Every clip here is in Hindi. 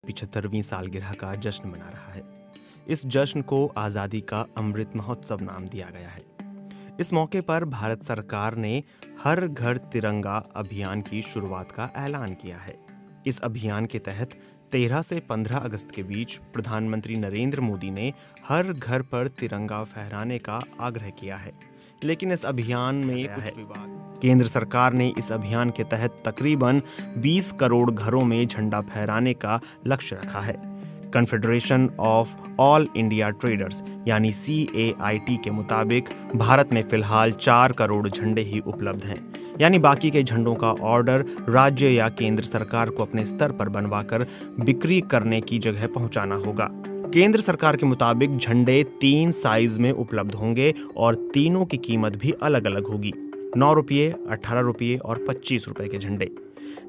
75वीं सालगिरह का जश्न मना रहा है। इस जश्न को आज़ादी का अमृत महोत्सव नाम दिया गया है। इस मौके पर भारत सरकार ने हर घर तिरंगा अभियान की शुरुआत का ऐलान किया है। इस अभियान के तहत 13 से 15 अगस्त के बीच प्रधानमंत्री नरेंद्र मोदी ने हर घर पर तिरंगा फहराने का आग्रह किया है। लेकिन इस अभियान में कुछ विवाद। केंद्र सरकार ने इस अभियान के तहत तकरीबन 20 करोड़ घरों में झंडा फहराने का लक्ष्य रखा है। Confederation of all India traders यानी CAIT के मुताबिक भारत में फिलहाल 4 करोड़ झंडे ही उपलब्ध हैं, यानी बाकी के झंडों का ऑर्डर राज्य या केंद्र सरकार को अपने स्तर पर बनवाकर बिक्री करने की जगह पहुंचाना होगा। केंद्र सरकार के मुताबिक झंडे 3 साइज में उपलब्ध होंगे और तीनों की कीमत भी अलग अलग होगी। 9 रुपये, 18 रुपये और 25 रुपये के झंडे।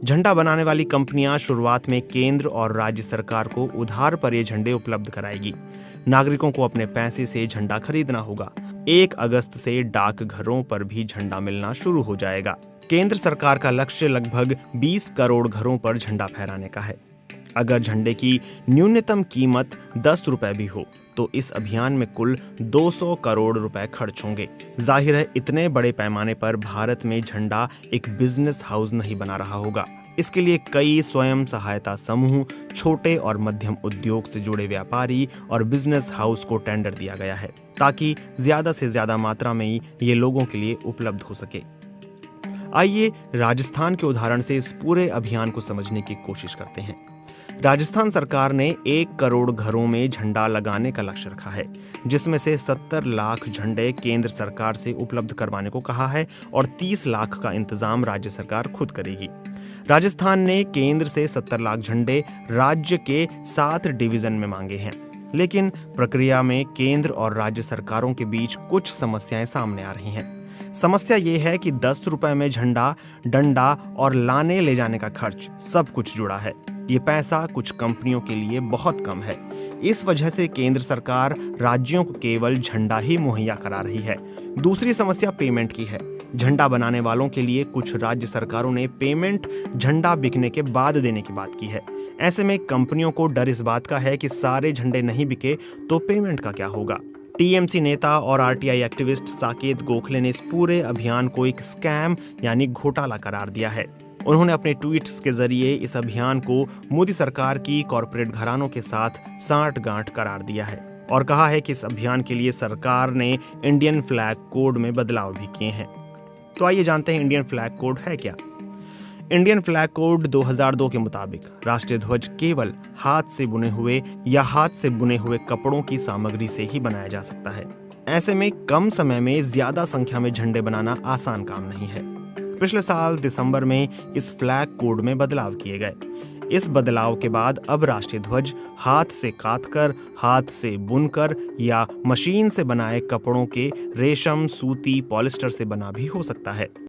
झंडा बनाने वाली कंपनियां शुरुआत में केंद्र और राज्य सरकार को उधार पर ये झंडे उपलब्ध कराएगी। नागरिकों को अपने पैसे से झंडा खरीदना होगा। 1 अगस्त से डाकघरों पर भी झंडा मिलना शुरू हो जाएगा। केंद्र सरकार का लक्ष्य लगभग 20 करोड़ घरों पर झंडा फहराने का है। अगर झंडे की न्यूनतम कीमत 10 रुपए भी हो तो इस अभियान में कुल 200 करोड़ रुपए खर्च होंगे। जाहिर है इतने बड़े पैमाने पर भारत में झंडा एक बिजनेस हाउस नहीं बना रहा होगा। इसके लिए कई स्वयं सहायता समूह, छोटे और मध्यम उद्योग से जुड़े व्यापारी और बिजनेस हाउस को टेंडर दिया गया है ताकि ज्यादा से ज्यादा मात्रा में ये लोगों के लिए उपलब्ध हो सके। आइए राजस्थान के उदाहरण से इस पूरे अभियान को समझने की कोशिश करते हैं। राजस्थान सरकार ने 1 करोड़ घरों में झंडा लगाने का लक्ष्य रखा है, जिसमें से 70 लाख झंडे केंद्र सरकार से उपलब्ध करवाने को कहा है और 30 लाख का इंतजाम राज्य सरकार खुद करेगी। राजस्थान ने केंद्र से 70 लाख झंडे राज्य के 7 डिवीजन में मांगे हैं, लेकिन प्रक्रिया में केंद्र और राज्य सरकारों के बीच कुछ समस्याएं सामने आ रही हैं। समस्या ये है कि 10 रुपए में झंडा, डंडा और लाने ले जाने का खर्च सब कुछ जुड़ा है। ये पैसा कुछ कंपनियों के लिए बहुत कम है। इस वजह से केंद्र सरकार राज्यों को केवल झंडा ही मुहैया करा रही है। दूसरी समस्या पेमेंट की है। झंडा बनाने वालों के लिए कुछ राज्य सरकारों ने पेमेंट झंडा बिकने के बाद देने की बात की है। ऐसे में कंपनियों को डर इस बात का है कि सारे झंडे नहीं बिके तो पेमेंट का क्या होगा। TMC नेता और RTI एक्टिविस्ट साकेत गोखले ने इस पूरे अभियान को एक स्कैम यानी घोटाला करार दिया है। उन्होंने अपने ट्वीट्स के जरिए इस अभियान को मोदी सरकार की कॉरपोरेट घरानों के साथ सांठगांठ करार दिया है और कहा है कि इस अभियान के लिए सरकार ने इंडियन फ्लैग कोड में बदलाव भी किए हैं। तो आइए जानते हैं इंडियन फ्लैग कोड है क्या। इंडियन फ्लैग कोड 2002 के मुताबिक राष्ट्रीय ध्वज केवल हाथ से बुने हुए या हाथ से बुने हुए कपड़ों की सामग्री से ही बनाया जा सकता है। ऐसे में कम समय में ज्यादा संख्या में झंडे बनाना आसान काम नहीं है। पिछले साल दिसंबर में इस फ्लैग कोड में बदलाव किए गए। इस बदलाव के बाद अब राष्ट्रीय ध्वज हाथ से काटकर, हाथ से बुनकर या मशीन से बनाए कपड़ों के रेशम, सूती, पॉलिस्टर से बना भी हो सकता है।